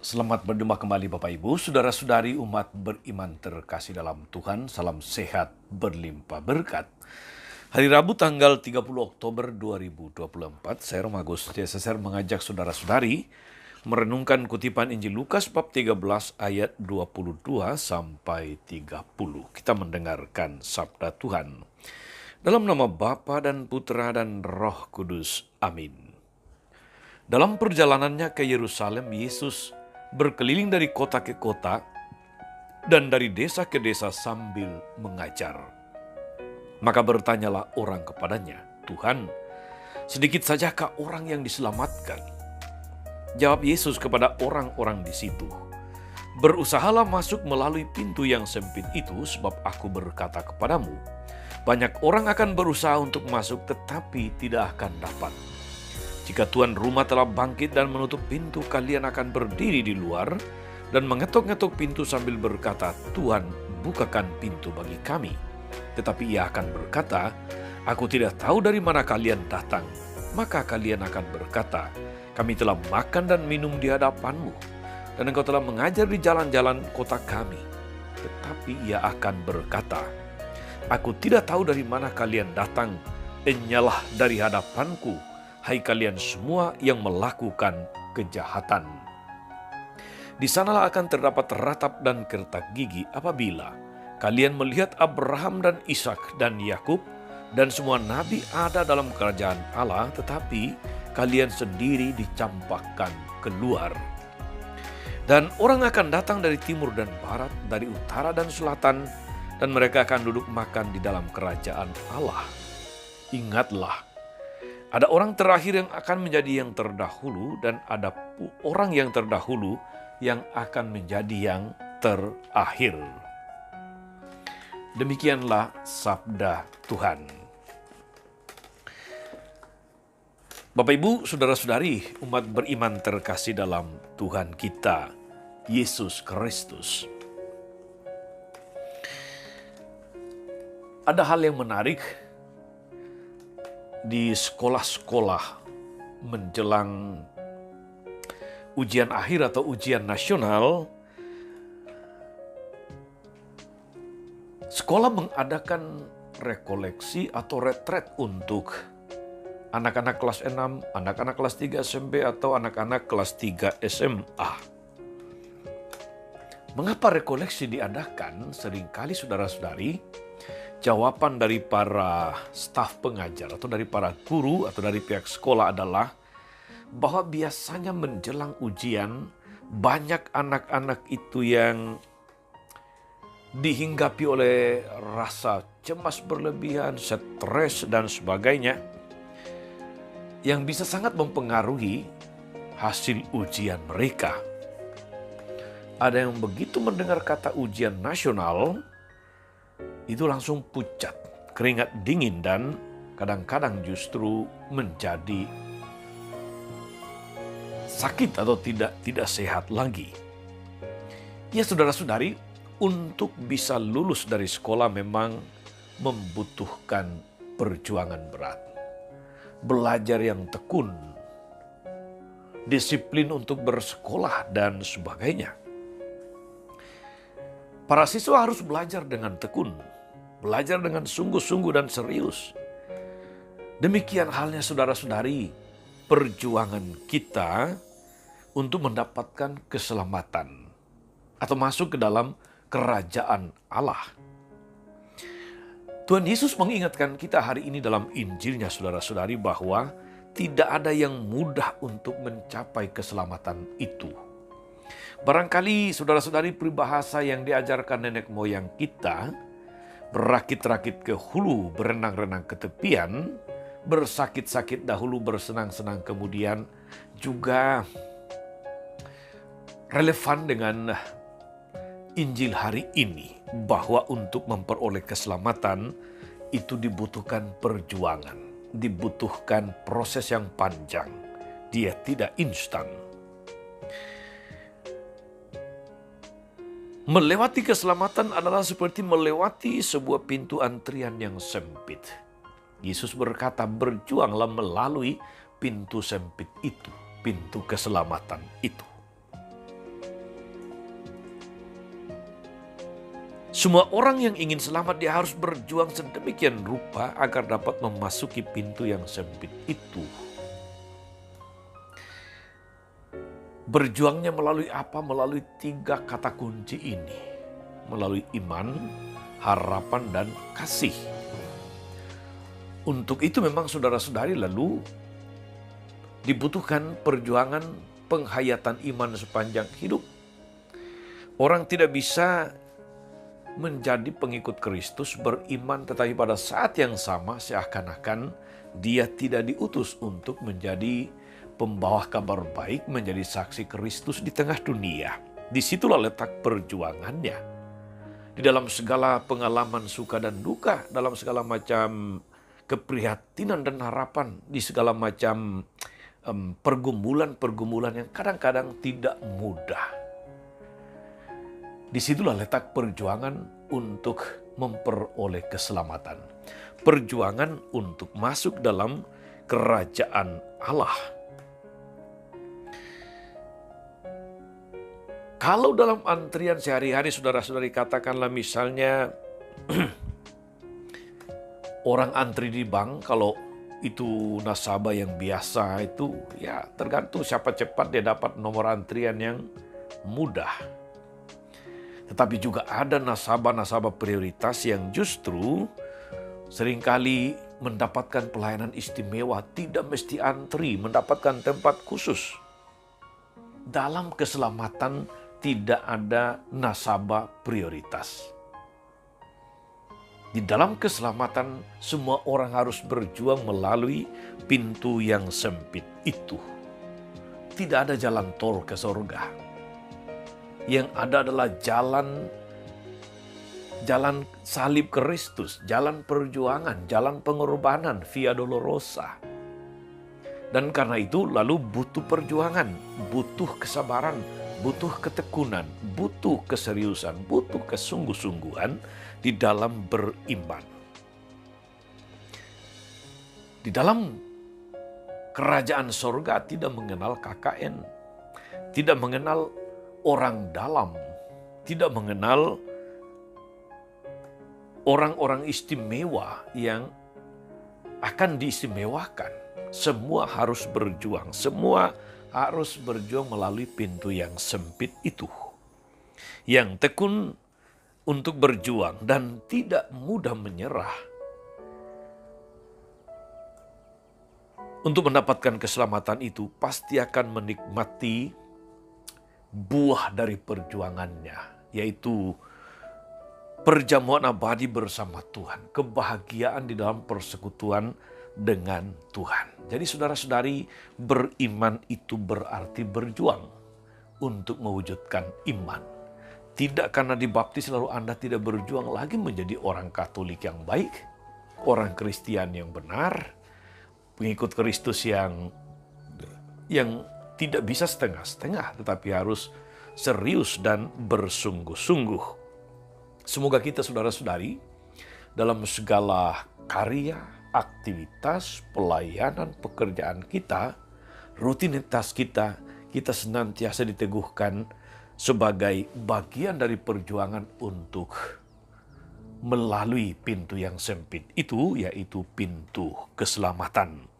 Selamat berjumpa kembali Bapak Ibu, Saudara-saudari umat beriman terkasih dalam Tuhan. Salam sehat berlimpah berkat. Hari Rabu tanggal 30 Oktober 2024, saya Romagus Yeseser mengajak saudara-saudari merenungkan kutipan Injil Lukas bab 13 ayat 22 sampai 30. Kita mendengarkan sabda Tuhan. Dalam nama Bapa dan Putra dan Roh Kudus. Amin. Dalam perjalanannya ke Yerusalem, Yesus berkeliling dari kota ke kota dan dari desa ke desa sambil mengajar. Maka bertanyalah orang kepadanya, "Tuhan, sedikit sajakah orang yang diselamatkan?" Jawab Yesus kepada orang-orang di situ, "Berusahalah masuk melalui pintu yang sempit itu, sebab aku berkata kepadamu, banyak orang akan berusaha untuk masuk tetapi tidak akan dapat. Jika tuan rumah telah bangkit dan menutup pintu, kalian akan berdiri di luar dan mengetuk-ngetuk pintu sambil berkata, 'Tuhan, bukakan pintu bagi kami.' Tetapi ia akan berkata, 'Aku tidak tahu dari mana kalian datang.' Maka kalian akan berkata, 'Kami telah makan dan minum di hadapanmu, dan engkau telah mengajar di jalan-jalan kota kami.' Tetapi ia akan berkata, 'Aku tidak tahu dari mana kalian datang. Enyalah dari hadapanku, hai kalian semua yang melakukan kejahatan.' Di sanalah akan terdapat ratap dan kertak gigi apabila kalian melihat Abraham dan Ishak dan Yakub dan semua nabi ada dalam kerajaan Allah, tetapi kalian sendiri dicampakkan keluar. Dan orang akan datang dari timur dan barat, dari utara dan selatan, dan mereka akan duduk makan di dalam kerajaan Allah. Ingatlah, ada orang terakhir yang akan menjadi yang terdahulu, dan ada orang yang terdahulu yang akan menjadi yang terakhir." Demikianlah sabda Tuhan. Bapak Ibu, saudara-saudari, umat beriman terkasih dalam Tuhan kita, Yesus Kristus. Ada hal yang menarik di sekolah-sekolah menjelang ujian akhir atau ujian nasional. Sekolah mengadakan rekoleksi atau retret untuk anak-anak kelas 6, anak-anak kelas 3 SMP atau anak-anak kelas 3 SMA. Mengapa rekoleksi diadakan? Seringkali saudara-saudari, jawaban dari para staf pengajar atau dari para guru atau dari pihak sekolah adalah bahwa biasanya menjelang ujian banyak anak-anak itu yang dihinggapi oleh rasa cemas berlebihan, stres dan sebagainya yang bisa sangat mempengaruhi hasil ujian mereka. Ada yang begitu mendengar kata ujian nasional itu langsung pucat, keringat dingin, dan kadang-kadang justru menjadi sakit atau tidak sehat lagi. Ya saudara-saudari, untuk bisa lulus dari sekolah memang membutuhkan perjuangan berat. Belajar yang tekun, disiplin untuk bersekolah dan sebagainya. Para siswa harus belajar dengan tekun, belajar dengan sungguh-sungguh dan serius. Demikian halnya saudara-saudari, perjuangan kita untuk mendapatkan keselamatan atau masuk ke dalam kerajaan Allah. Tuhan Yesus mengingatkan kita hari ini dalam Injilnya saudara-saudari bahwa tidak ada yang mudah untuk mencapai keselamatan itu. Barangkali saudara-saudari peribahasa yang diajarkan nenek moyang kita, berakit-rakit ke hulu, berenang-renang ke tepian, bersakit-sakit dahulu, bersenang-senang kemudian, juga relevan dengan Injil hari ini, bahwa untuk memperoleh keselamatan itu dibutuhkan perjuangan, dibutuhkan proses yang panjang. Dia tidak instan. Melewati keselamatan adalah seperti melewati sebuah pintu antrian yang sempit. Yesus berkata, berjuanglah melalui pintu sempit itu, pintu keselamatan itu. Semua orang yang ingin selamat dia harus berjuang sedemikian rupa agar dapat memasuki pintu yang sempit itu. Berjuangnya melalui apa? Melalui 3 kata kunci ini. Melalui iman, harapan, dan kasih. Untuk itu memang saudara-saudari lalu dibutuhkan perjuangan penghayatan iman sepanjang hidup. Orang tidak bisa menjadi pengikut Kristus beriman tetapi pada saat yang sama seakan-akan dia tidak diutus untuk menjadi pembawa kabar baik, menjadi saksi Kristus di tengah dunia. Disitulah letak perjuangannya. Di dalam segala pengalaman suka dan duka, dalam segala macam keprihatinan dan harapan, di segala macam pergumulan-pergumulan yang kadang-kadang tidak mudah. Disitulah letak perjuangan untuk memperoleh keselamatan. Perjuangan untuk masuk dalam kerajaan Allah. Kalau dalam antrian sehari-hari saudara-saudari katakanlah misalnya orang antri di bank, kalau itu nasabah yang biasa itu ya tergantung siapa cepat dia dapat nomor antrian yang mudah. Tetapi juga ada nasabah-nasabah prioritas yang justru seringkali mendapatkan pelayanan istimewa, tidak mesti antri, mendapatkan tempat khusus. Dalam keselamatan tidak ada nasabah prioritas. Di dalam keselamatan semua orang harus berjuang melalui pintu yang sempit itu. Tidak ada jalan tol ke surga. Yang ada adalah jalan salib Kristus, jalan perjuangan, jalan pengorbanan, via dolorosa. Dan karena itu lalu butuh perjuangan, butuh kesabaran, butuh ketekunan, butuh keseriusan, butuh kesungguh-sungguhan di dalam beriman. Di dalam kerajaan sorga tidak mengenal KKN, tidak mengenal orang dalam, tidak mengenal orang-orang istimewa yang akan diistimewakan. Semua harus berjuang, semua harus berjuang melalui pintu yang sempit itu. Yang tekun untuk berjuang dan tidak mudah menyerah. Untuk mendapatkan keselamatan itu pasti akan menikmati buah dari perjuangannya, yaitu perjamuan abadi bersama Tuhan, kebahagiaan di dalam persekutuan dengan Tuhan. Jadi saudara-saudari, beriman itu berarti berjuang untuk mewujudkan iman. Tidak karena dibaptis lalu Anda tidak berjuang lagi menjadi orang Katolik yang baik, orang Kristen yang benar, pengikut Kristus yang tidak bisa setengah-setengah, tetapi harus serius dan bersungguh-sungguh. Semoga kita saudara-saudari dalam segala karya, aktivitas, pelayanan, pekerjaan kita, rutinitas kita senantiasa diteguhkan sebagai bagian dari perjuangan untuk melalui pintu yang sempit itu, yaitu pintu keselamatan.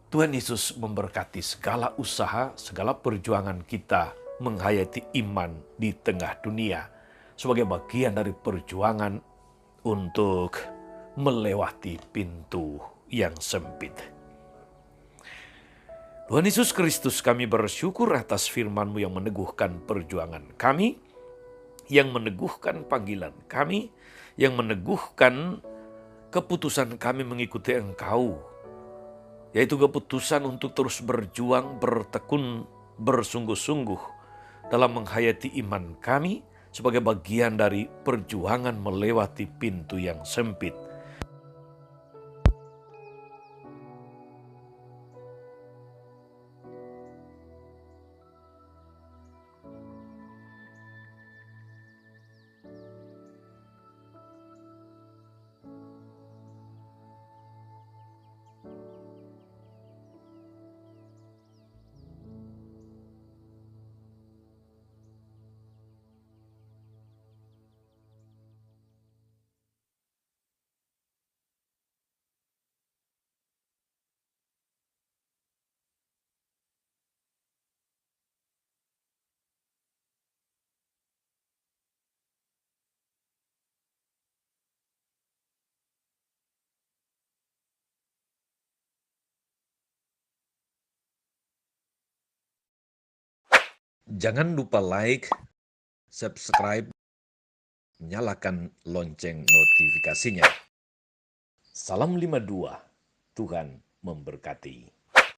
Tuhan Yesus memberkati segala usaha, segala perjuangan kita menghayati iman di tengah dunia sebagai bagian dari perjuangan untuk melewati pintu yang sempit. Tuhan Yesus Kristus, kami bersyukur atas firman-Mu yang meneguhkan perjuangan kami, yang meneguhkan panggilan kami, yang meneguhkan keputusan kami mengikuti Engkau, yaitu keputusan untuk terus berjuang, bertekun, bersungguh-sungguh dalam menghayati iman kami sebagai bagian dari perjuangan melewati pintu yang sempit. Jangan lupa like, subscribe, nyalakan lonceng notifikasinya. Salam 52, Tuhan memberkati.